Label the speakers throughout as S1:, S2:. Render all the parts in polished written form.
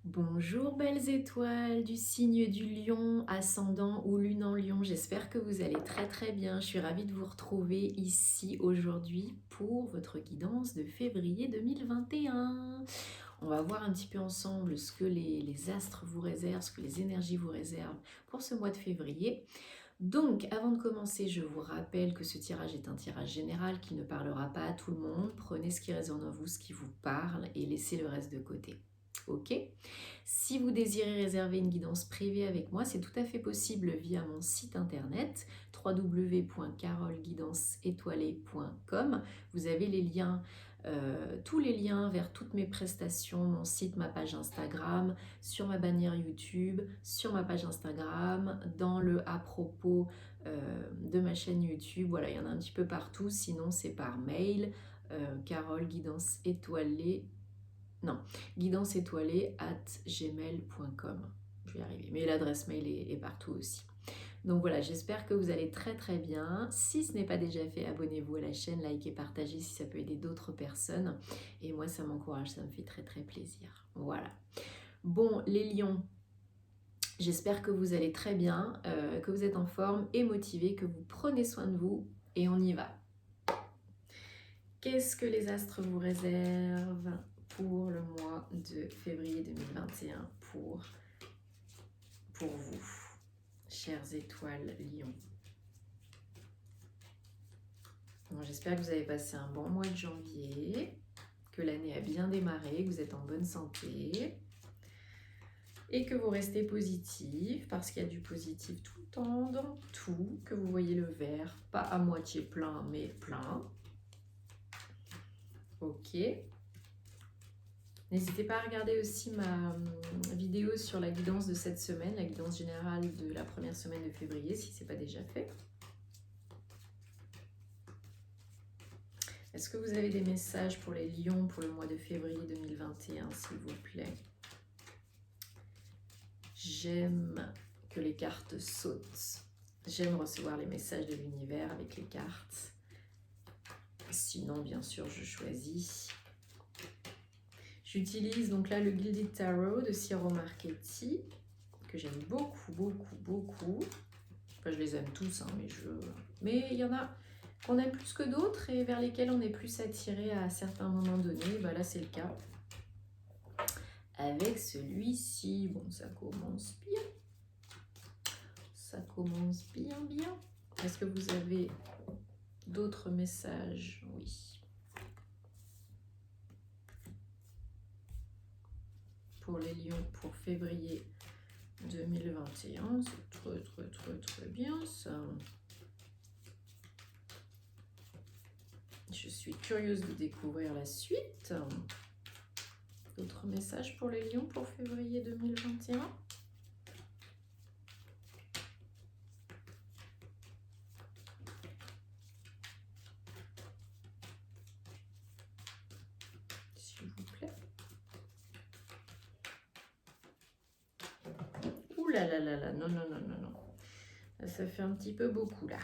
S1: Bonjour belles étoiles du signe du lion, ascendant ou lune en lion, j'espère que vous allez très bien. Je suis ravie de vous retrouver ici aujourd'hui pour votre guidance de février 2021. On va voir un petit peu ensemble ce que les astres vous réservent, ce que les énergies vous réservent pour ce mois de février. Donc, avant de commencer, je vous rappelle que ce tirage est un tirage général qui ne parlera pas à tout le monde. Prenez ce qui résonne en vous, ce qui vous parle et laissez le reste de côté. Ok? Si vous désirez réserver une guidance privée avec moi, c'est tout à fait possible via mon site internet www.carolguidanceétoilée.com. Vous avez les liens, tous les liens vers toutes mes prestations, mon site, ma page Instagram, sur ma bannière YouTube, sur ma page Instagram, dans le à propos de ma chaîne YouTube. Voilà, il y en a un petit peu partout. Sinon, c'est par mail, Carole Guidance Étoilée. Non, guidanceétoilée@gmail.com. Je vais y arriver. Mais l'adresse mail est partout aussi. Donc voilà, j'espère que vous allez très bien. Si ce n'est pas déjà fait, abonnez-vous à la chaîne, likez, partagez si ça peut aider d'autres personnes. Et moi, ça m'encourage, ça me fait très plaisir. Voilà. Bon, les lions, j'espère que vous allez très bien, que vous êtes en forme et motivés, que vous prenez soin de vous. Et on y va. Qu'est-ce que les astres vous réservent pour le mois de février 2021 pour vous, chères étoiles lions? Bon, j'espère que vous avez passé un bon mois de janvier, que l'année a bien démarré, que vous êtes en bonne santé et que vous restez positif parce qu'il y a du positif tout le temps dans tout, que vous voyez le verre pas à moitié plein mais plein. Ok. N'hésitez pas à regarder aussi ma vidéo sur la guidance de cette semaine, la guidance générale de la première semaine de février, si ce n'est pas déjà fait. Est-ce que vous avez des messages pour les lions pour le mois de février 2021, s'il vous plaît? J'aime que les cartes sautent. J'aime recevoir les messages de l'univers avec les cartes. Sinon, bien sûr, je choisis. J'utilise donc là le Gilded Tarot de Ciro Marchetti, que j'aime beaucoup. Enfin, je les aime tous, hein, mais il y en a qu'on aime plus que d'autres et vers lesquels on est plus attiré à certains moments donnés. Bah là, c'est le cas avec celui-ci. Bon, ça commence bien. Ça commence bien. Est-ce que vous avez d'autres messages? Oui. Pour les lions, pour février 2021, c'est très bien ça. Je suis curieuse de découvrir la suite. D'autres messages pour les lions pour février 2021? S'il vous plaît. Ouh là là, non. Là, ça fait un petit peu beaucoup là.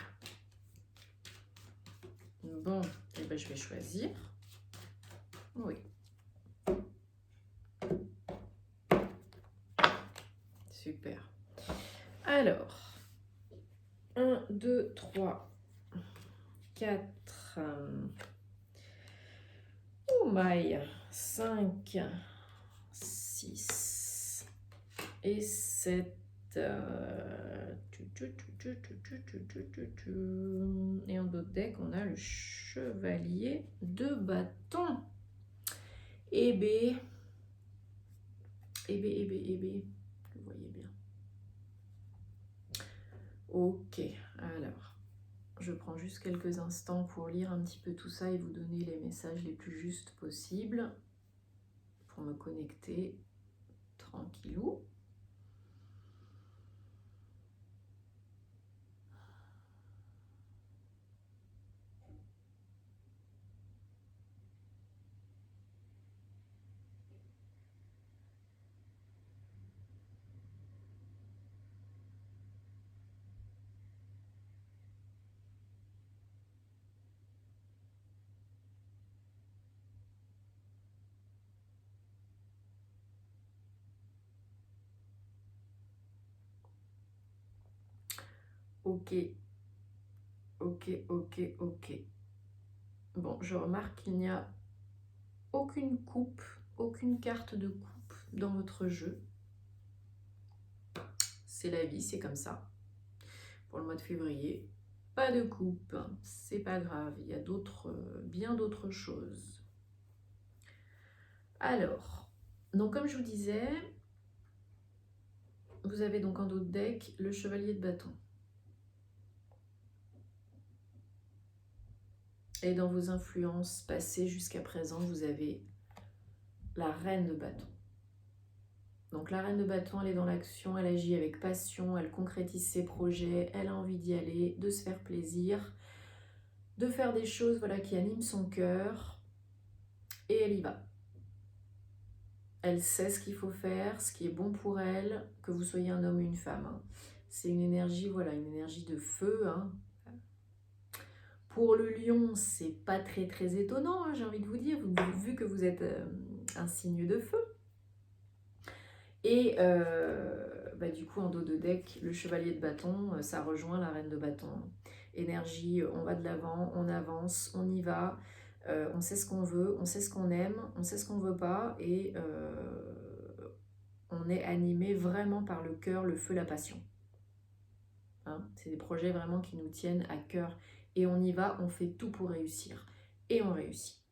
S1: Bon, et ben je vais choisir. Oui. Super. Alors, 1, 2, 3, 4, oh my, 5, 6 et 7. Et en d'autres deck, on a le chevalier de bâton. Eh bien, vous voyez bien. Ok, alors, je prends juste quelques instants pour lire un petit peu tout ça et vous donner les messages les plus justes possibles pour me connecter tranquillou. Ok, ok, ok, ok. Bon, je remarque qu'il n'y a aucune coupe, aucune carte de coupe dans votre jeu. C'est la vie, c'est comme ça. Pour le mois de février, pas de coupe, c'est pas grave, il y a bien d'autres choses. Alors, donc comme je vous disais, vous avez donc en dos de deck le chevalier de bâton. Et dans vos influences passées jusqu'à présent, vous avez la reine de bâton. Donc la reine de bâton, elle est dans l'action, elle agit avec passion, elle concrétise ses projets, elle a envie d'y aller, de se faire plaisir, de faire des choses voilà, qui animent son cœur, et elle y va. Elle sait ce qu'il faut faire, ce qui est bon pour elle, que vous soyez un homme ou une femme. Hein. C'est une énergie, voilà, une énergie de feu. Hein. Pour le lion, c'est pas très très étonnant, hein, j'ai envie de vous dire, vu que vous êtes un signe de feu. Et du coup, en dos de deck, le chevalier de bâton, ça rejoint la reine de bâton. Énergie, on va de l'avant, on avance, on y va, on sait ce qu'on veut, on sait ce qu'on aime, on sait ce qu'on veut pas, et on est animé vraiment par le cœur, le feu, la passion. Hein, c'est des projets vraiment qui nous tiennent à cœur, et on y va, on fait tout pour réussir, et on réussit.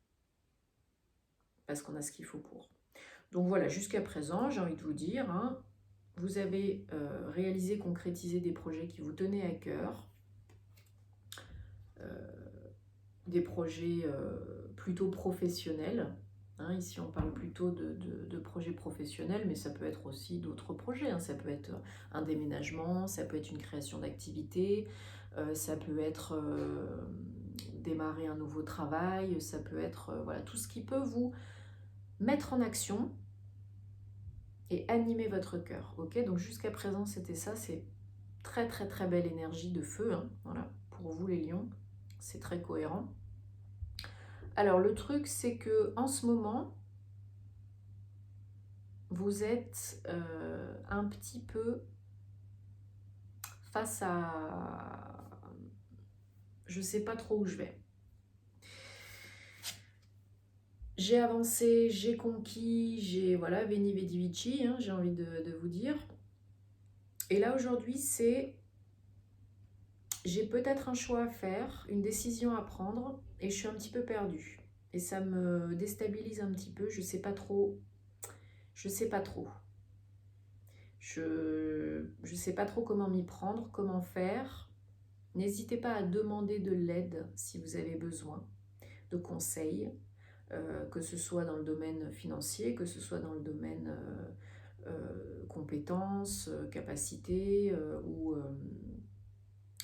S1: Parce qu'on a ce qu'il faut pour. Donc voilà, jusqu'à présent, j'ai envie de vous dire, hein, vous avez réalisé, concrétisé des projets qui vous tenaient à cœur, des projets plutôt professionnels. Hein, ici, on parle plutôt de projets professionnels, mais ça peut être aussi d'autres projets. Hein. Ça peut être un déménagement, ça peut être une création d'activité, ça peut être démarrer un nouveau travail, ça peut être voilà, tout ce qui peut vous mettre en action et animer votre cœur. Ok, donc jusqu'à présent, c'était ça. C'est très très très belle énergie de feu. Hein, voilà, pour vous les lions, c'est très cohérent. Alors le truc, c'est que en ce moment, vous êtes un petit peu face à... Je sais pas trop où je vais. J'ai avancé, j'ai conquis, j'ai... Voilà, Veni Vidi Vici, hein, j'ai envie de vous dire. Et là, aujourd'hui, c'est... J'ai peut-être un choix à faire, une décision à prendre, et je suis un petit peu perdue. Et ça me déstabilise un petit peu, je sais pas trop. Je sais pas trop. Je sais pas trop comment m'y prendre, comment faire. N'hésitez pas à demander de l'aide si vous avez besoin de conseils, que ce soit dans le domaine financier, que ce soit dans le domaine compétences, capacités ou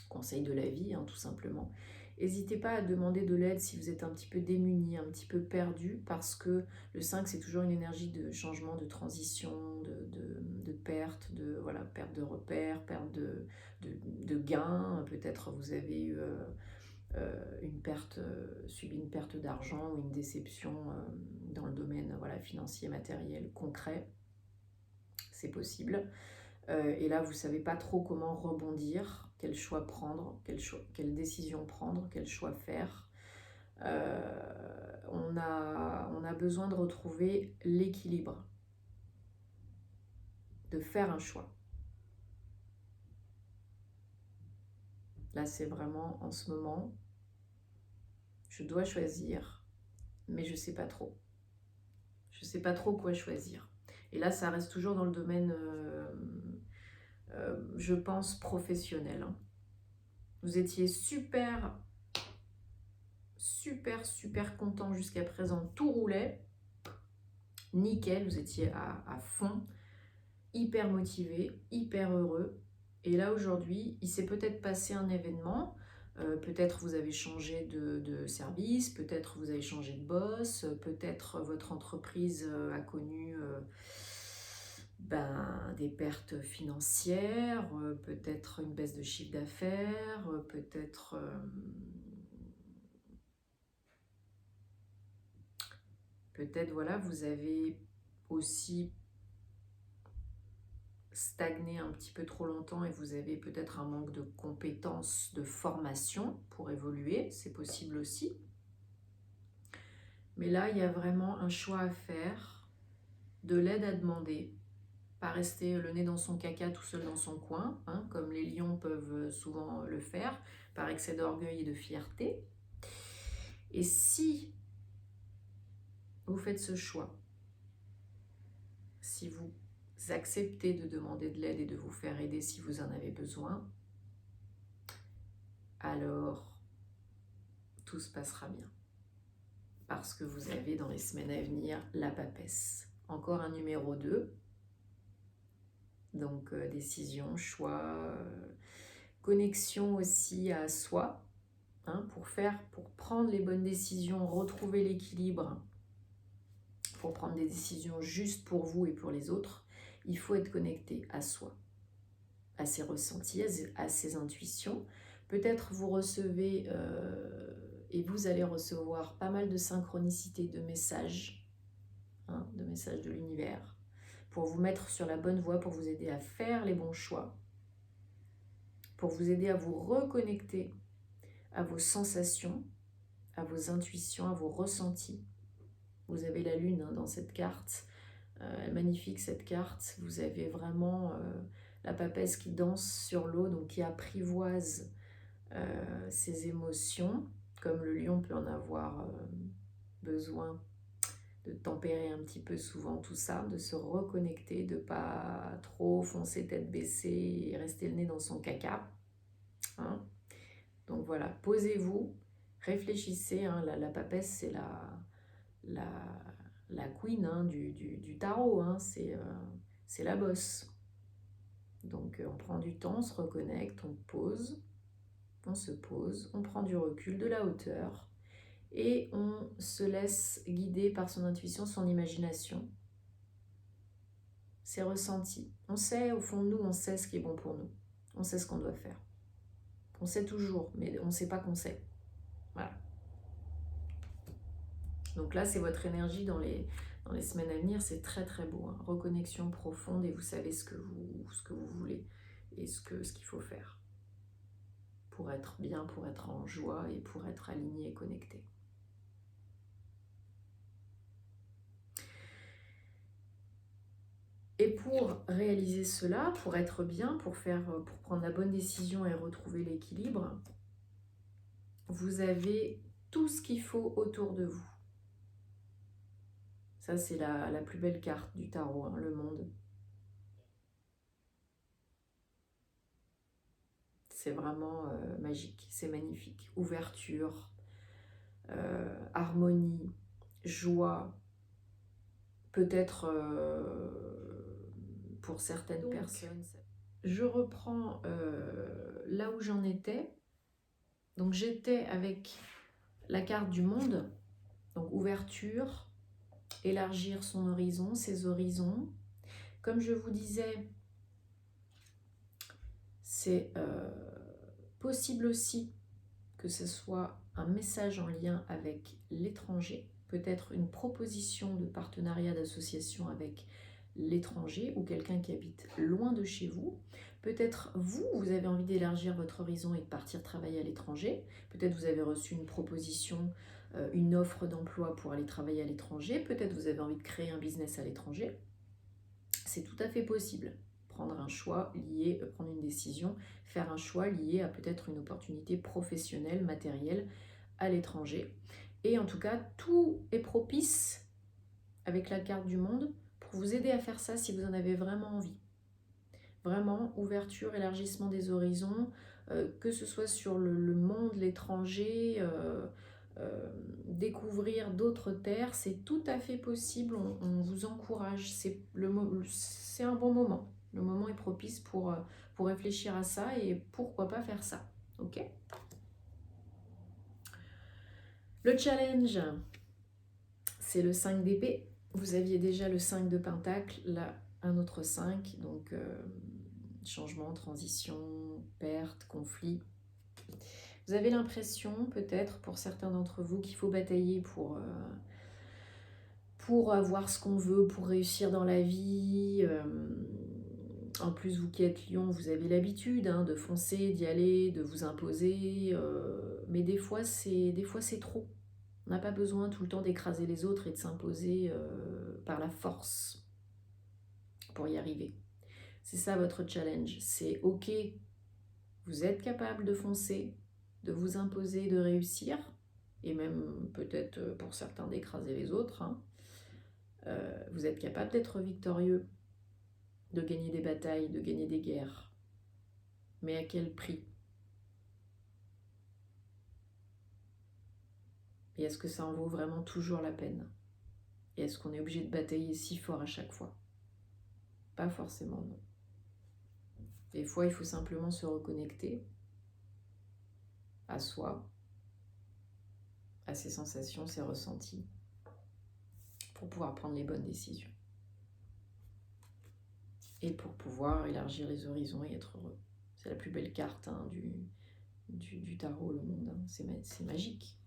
S1: conseils de la vie, hein, tout simplement. N'hésitez pas à demander de l'aide si vous êtes un petit peu démuni, un petit peu perdu, parce que le 5, c'est toujours une énergie de changement, de transition, de perte, voilà, perte de repères, perte de gains. Peut-être vous avez eu subi une perte d'argent ou une déception dans le domaine voilà, financier, matériel, concret. C'est possible. Et là, vous ne savez pas trop comment rebondir, quel choix prendre, quelle décision prendre, quel choix faire. On a besoin de retrouver l'équilibre, de faire un choix. Là, c'est vraiment en ce moment, je dois choisir, mais je ne sais pas trop. Je ne sais pas trop quoi choisir. Et là, ça reste toujours dans le domaine, je pense, professionnel. Hein. Vous étiez super content jusqu'à présent, tout roulait, nickel, vous étiez à fond, hyper motivé, hyper heureux. Et là aujourd'hui, il s'est peut-être passé un événement, peut-être vous avez changé de service, peut-être vous avez changé de boss, peut-être votre entreprise a connu des pertes financières, peut-être une baisse de chiffre d'affaires, peut-être... Peut-être, voilà, vous avez aussi stagnez un petit peu trop longtemps et vous avez peut-être un manque de compétences, de formation pour évoluer, c'est possible aussi. Mais là, il y a vraiment un choix à faire, de l'aide à demander, pas rester le nez dans son caca tout seul dans son coin, hein, comme les lions peuvent souvent le faire, par excès d'orgueil et de fierté. Et si vous faites ce choix, si vous acceptez de demander de l'aide et de vous faire aider si vous en avez besoin, alors tout se passera bien. Parce que vous avez dans les semaines à venir la papesse. Encore un numéro 2. Donc décision, choix, connexion aussi à soi, hein, pour prendre les bonnes décisions, retrouver l'équilibre, pour prendre des décisions justes pour vous et pour les autres, il faut être connecté à soi, à ses ressentis, à ses intuitions. Peut-être vous recevez et vous allez recevoir pas mal de synchronicité de messages, hein, de messages de l'univers, pour vous mettre sur la bonne voie, pour vous aider à faire les bons choix, pour vous aider à vous reconnecter à vos sensations, à vos intuitions, à vos ressentis. Vous avez la lune dans cette carte, magnifique cette carte. Vous avez vraiment la papesse qui danse sur l'eau, donc qui apprivoise ses émotions, comme le lion peut en avoir besoin, de tempérer un petit peu souvent tout ça, de se reconnecter, de ne pas trop foncer tête baissée et rester le nez dans son caca. Hein. Donc voilà, posez-vous, réfléchissez, hein, la papesse c'est la queen, hein, du tarot, hein, c'est la bosse. Donc on prend du temps, on se reconnecte, on se pose, on prend du recul, de la hauteur et on se laisse guider par son intuition, son imagination, ses ressentis. On sait, au fond de nous, on sait ce qui est bon pour nous, on sait ce qu'on doit faire. On sait toujours, mais on ne sait pas qu'on sait. Voilà. Donc là, c'est votre énergie dans les semaines à venir, c'est très très beau. Hein. Reconnexion profonde et vous savez ce que vous voulez et ce qu'il faut faire pour être bien, pour être en joie et pour être aligné et connecté. Et pour réaliser cela, pour être bien, pour prendre la bonne décision et retrouver l'équilibre, vous avez tout ce qu'il faut autour de vous. Ça, c'est la plus belle carte du tarot, hein, le monde. C'est vraiment magique, c'est magnifique. Ouverture, harmonie, joie, peut-être pour certaines personnes. Je reprends là où j'en étais. Donc j'étais avec la carte du monde, donc ouverture, élargir son horizon, ses horizons. Comme je vous disais, c'est possible aussi que ce soit un message en lien avec l'étranger, peut-être une proposition de partenariat d'association avec l'étranger ou quelqu'un qui habite loin de chez vous. Peut-être vous avez envie d'élargir votre horizon et de partir travailler à l'étranger. Peut-être vous avez reçu une proposition, une offre d'emploi pour aller travailler à l'étranger. Peut-être vous avez envie de créer un business à l'étranger. C'est tout à fait possible. Prendre un choix lié, prendre une décision, faire un choix lié à peut-être une opportunité professionnelle, matérielle à l'étranger. Et en tout cas, tout est propice avec la carte du monde pour vous aider à faire ça si vous en avez vraiment envie. Vraiment, ouverture, élargissement des horizons, que ce soit sur le monde, l'étranger, découvrir d'autres terres, c'est tout à fait possible, on vous encourage, c'est un bon moment. Le moment est propice pour réfléchir à ça et pourquoi pas faire ça, ok ? Le challenge, c'est le 5 d'épée. Vous aviez déjà le 5 de pentacle, là un autre 5, donc changement, transition, perte, conflit. Vous avez l'impression, peut-être pour certains d'entre vous, qu'il faut batailler pour avoir ce qu'on veut, pour réussir dans la vie, En plus, vous qui êtes lion, vous avez l'habitude hein, de foncer, d'y aller, de vous imposer. Mais des fois, c'est trop. On n'a pas besoin tout le temps d'écraser les autres et de s'imposer par la force pour y arriver. C'est ça votre challenge. C'est ok, vous êtes capable de foncer, de vous imposer, de réussir, et même peut-être pour certains d'écraser les autres. Hein. Vous êtes capable d'être victorieux, de gagner des batailles, de gagner des guerres. Mais à quel prix? Et est-ce que ça en vaut vraiment toujours la peine? Et est-ce qu'on est obligé de batailler si fort à chaque fois? Pas forcément, non. Des fois, il faut simplement se reconnecter à soi, à ses sensations, ses ressentis, pour pouvoir prendre les bonnes décisions. Et pour pouvoir élargir les horizons et être heureux. C'est la plus belle carte hein, du tarot, le monde. Hein. C'est magique.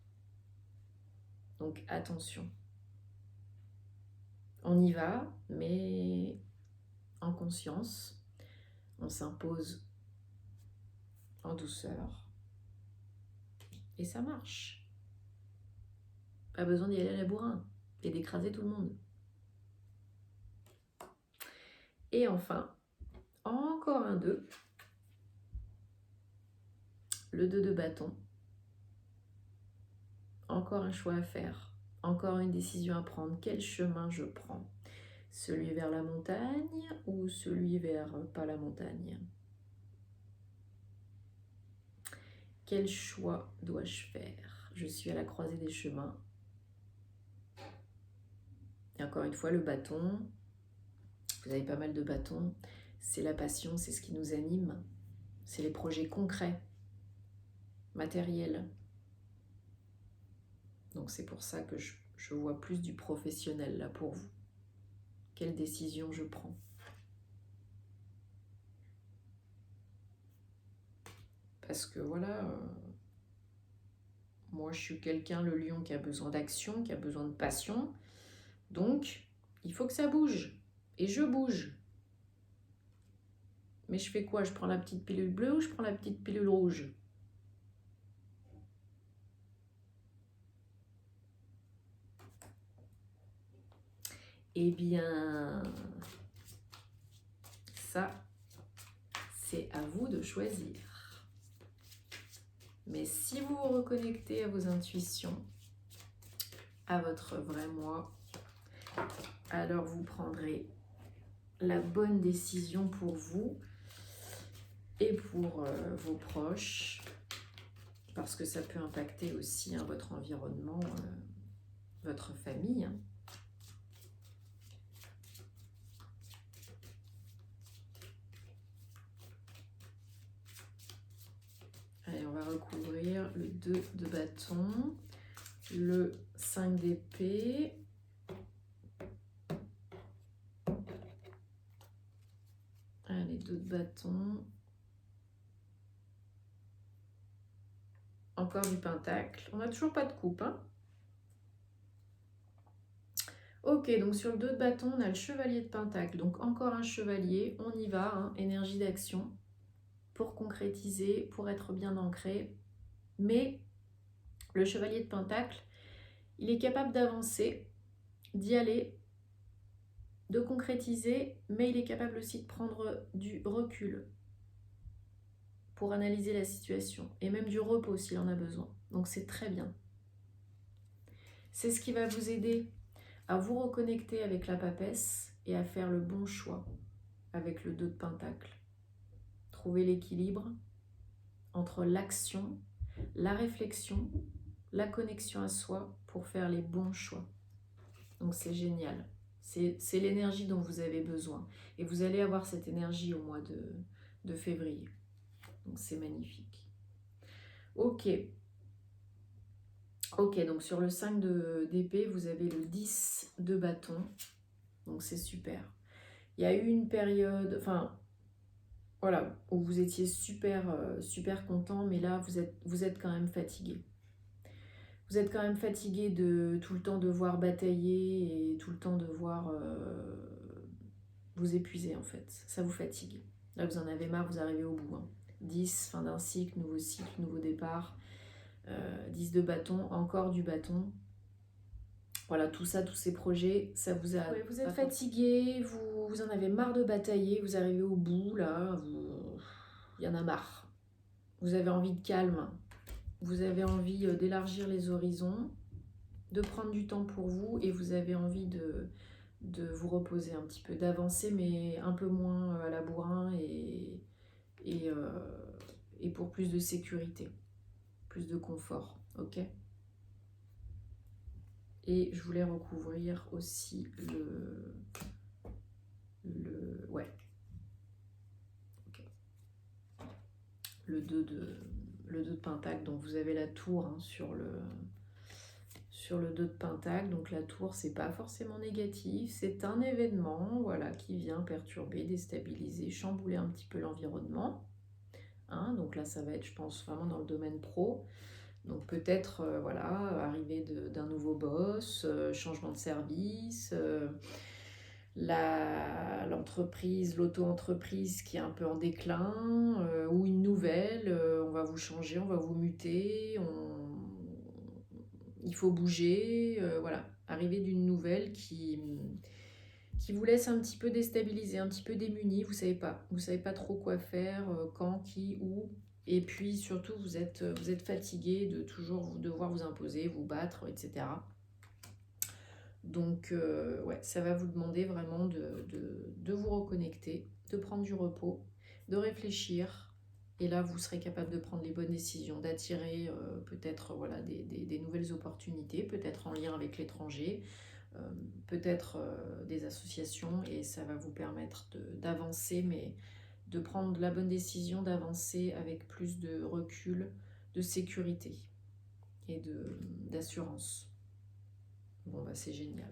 S1: Donc attention. On y va, mais en conscience. On s'impose en douceur. Et ça marche. Pas besoin d'y aller à la bourrin et d'écraser tout le monde. Et enfin, encore un 2. Le 2 de bâton. Encore un choix à faire. Encore une décision à prendre. Quel chemin je prends? Celui vers la montagne ou celui vers pas la montagne? Quel choix dois-je faire? Je suis à la croisée des chemins. Et encore une fois, le bâton. Vous avez pas mal de bâtons. C'est la passion, c'est ce qui nous anime. C'est les projets concrets, matériels. Donc c'est pour ça que je vois plus du professionnel là pour vous. Quelle décision je prends? Parce que voilà, moi je suis quelqu'un, le lion, qui a besoin d'action, qui a besoin de passion. Donc, il faut que ça bouge. Et je bouge. Mais je fais quoi? Je prends la petite pilule bleue ou je prends la petite pilule rouge? Eh bien, ça, c'est à vous de choisir. Mais si vous vous reconnectez à vos intuitions, à votre vrai moi, alors vous prendrez la bonne décision pour vous et pour vos proches, parce que ça peut impacter aussi hein, votre environnement, votre famille. Allez, on va recouvrir le 2 de bâton, le 5 d'épée, allez, 2 de bâton, encore du pentacle. On n'a toujours pas de coupe, hein. Ok, donc sur le 2 de bâton, on a le chevalier de pentacle. Donc encore un chevalier, on y va, hein, énergie d'action, pour concrétiser, pour être bien ancré. Mais le chevalier de pentacle, il est capable d'avancer, d'y aller, de concrétiser, mais il est capable aussi de prendre du recul pour analyser la situation, et même du repos s'il en a besoin. Donc c'est très bien. C'est ce qui va vous aider à vous reconnecter avec la papesse et à faire le bon choix avec le 2 de pentacle. Trouver l'équilibre entre l'action, la réflexion, la connexion à soi pour faire les bons choix. Donc c'est génial. C'est l'énergie dont vous avez besoin. Et vous allez avoir cette énergie au mois de février. Donc c'est magnifique. Ok. Ok, donc sur le 5 d'épée, vous avez le 10 de bâton. Donc c'est super. Il y a eu une période, enfin, voilà, où vous étiez super, super content, mais là, vous êtes quand même fatigué. Vous êtes quand même fatigué de tout le temps devoir batailler et tout le temps devoir vous épuisez en fait, ça vous fatigue. Là, vous en avez marre, vous arrivez au bout. 10, fin d'un cycle, nouveau départ. 10 de bâton, encore du bâton. Voilà, tout ça, tous ces projets, ça vous a... Ouais, vous êtes fatigué, vous en avez marre de batailler, vous arrivez au bout, là, il y en a marre. Vous avez envie de calme, vous avez envie d'élargir les horizons, de prendre du temps pour vous, et vous avez envie de vous reposer un petit peu, d'avancer, mais un peu moins à la bourrin, et pour plus de sécurité, plus de confort, ok ? Et je voulais recouvrir aussi ouais. Okay. Le 2 de pentacle. Donc vous avez la tour hein, sur le 2 de pentacle. Donc la tour, c'est pas forcément négatif. C'est un événement voilà, qui vient perturber, déstabiliser, chambouler un petit peu l'environnement. Hein, donc là, ça va être, je pense, vraiment dans le domaine pro. Donc peut-être, voilà, arrivée d'un nouveau boss, changement de service, l'entreprise, l'auto-entreprise qui est un peu en déclin, ou une nouvelle, on va vous changer, on va vous muter, il faut bouger, voilà, arrivée d'une nouvelle qui vous laisse un petit peu déstabilisé, un petit peu démuni, vous savez pas trop quoi faire, quand, qui, où. Et puis surtout, vous êtes fatigué de toujours devoir vous imposer, vous battre, etc. Donc, ouais, ça va vous demander vraiment de vous reconnecter, de prendre du repos, de réfléchir. Et là, vous serez capable de prendre les bonnes décisions, d'attirer peut-être voilà, des nouvelles opportunités, peut-être en lien avec l'étranger, peut-être des associations. Et ça va vous permettre d'avancer, mais de prendre la bonne décision, d'avancer avec plus de recul, de sécurité et d'assurance. Bon, bah c'est génial.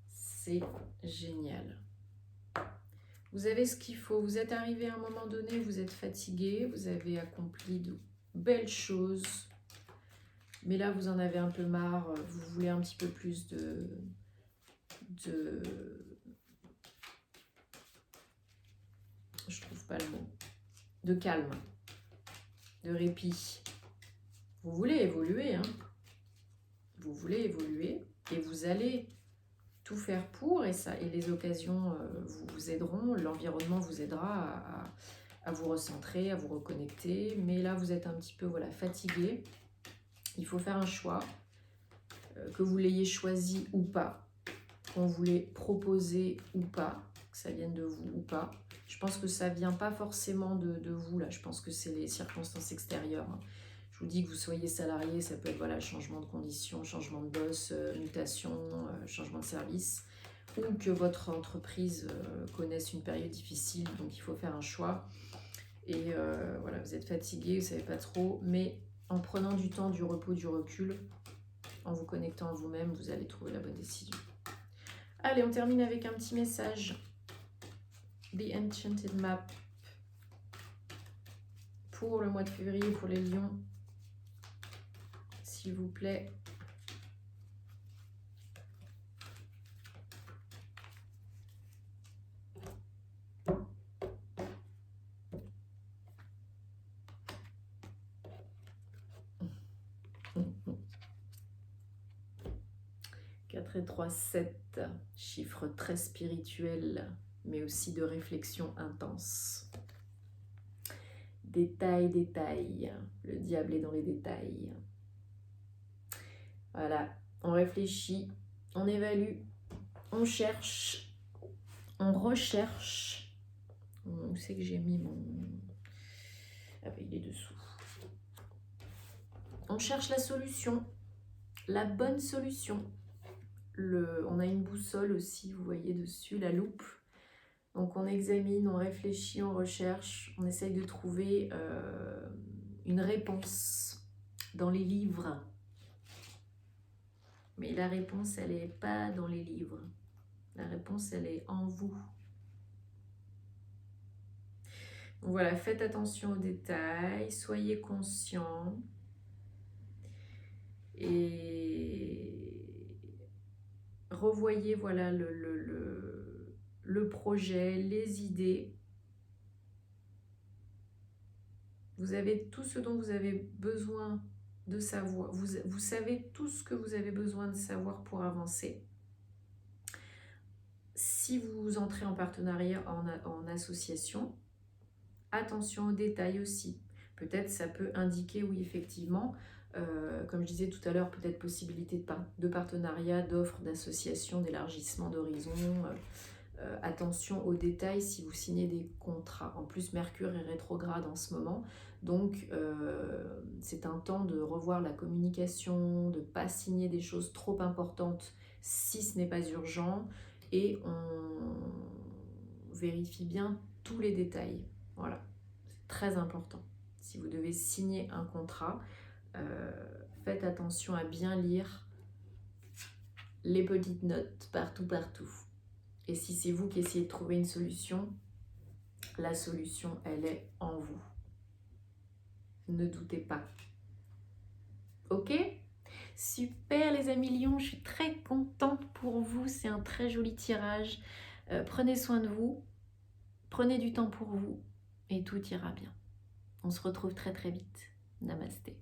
S1: C'est génial. Vous avez ce qu'il faut. Vous êtes arrivé à un moment donné, vous êtes fatigué, vous avez accompli de belles choses. Mais là, vous en avez un peu marre. Vous voulez un petit peu plus je trouve pas le mot. De calme, de répit. Vous voulez évoluer, hein. Vous voulez évoluer et vous allez tout faire pour, et les occasions vous aideront, l'environnement vous aidera à vous recentrer, à vous reconnecter. Mais là, vous êtes un petit peu voilà, fatigué. Il faut faire un choix, que vous l'ayez choisi ou pas, qu'on vous l'ait proposé ou pas, que ça vienne de vous ou pas. Je pense que ça ne vient pas forcément de vous, là. Je pense que c'est les circonstances extérieures. Je vous dis que vous soyez salarié, ça peut être voilà, changement de conditions, changement de boss, mutation, changement de service, ou que votre entreprise connaisse une période difficile, donc il faut faire un choix. Et voilà, vous êtes fatigué, vous ne savez pas trop, mais en prenant du temps, du repos, du recul, en vous connectant à vous-même, vous allez trouver la bonne décision. Allez, on termine avec un petit message. The Enchanted Map pour le mois de février, pour les lions. S'il vous plaît. Et 3, 7, chiffre très spirituel, mais aussi de réflexion intense. Détail, détail, le diable est dans les détails. Voilà, on réfléchit, on évalue, on cherche, on recherche. Où c'est que j'ai mis mon... Ah ben, il est dessous. On cherche la solution, la bonne solution. On a une boussole aussi, vous voyez dessus, la loupe. Donc on examine, on réfléchit, on recherche, on essaye de trouver une réponse dans les livres. Mais la réponse, elle n'est pas dans les livres. La réponse, elle est en vous. Donc voilà, faites attention aux détails, soyez conscients. Et revoyez voilà le projet, les idées. Vous avez tout ce dont vous avez besoin de savoir. Vous savez tout ce que vous avez besoin de savoir pour avancer. Si vous entrez en partenariat, en association, attention aux détails aussi. Peut-être ça peut indiquer, oui, effectivement, comme je disais tout à l'heure, peut-être possibilité de partenariat, d'offres, d'association, d'élargissement d'horizon. Attention aux détails si vous signez des contrats. En plus, Mercure est rétrograde en ce moment, donc c'est un temps de revoir la communication, de ne pas signer des choses trop importantes si ce n'est pas urgent, et on vérifie bien tous les détails. Voilà, c'est très important. Si vous devez signer un contrat, faites attention à bien lire les petites notes partout. Et si c'est vous qui essayez de trouver une solution, la solution, elle est en vous. Ne doutez pas. Ok? Super les amis Lions, je suis très contente pour vous. C'est un très joli tirage. Prenez soin de vous. Prenez du temps pour vous. Et tout ira bien. On se retrouve très vite. Namasté.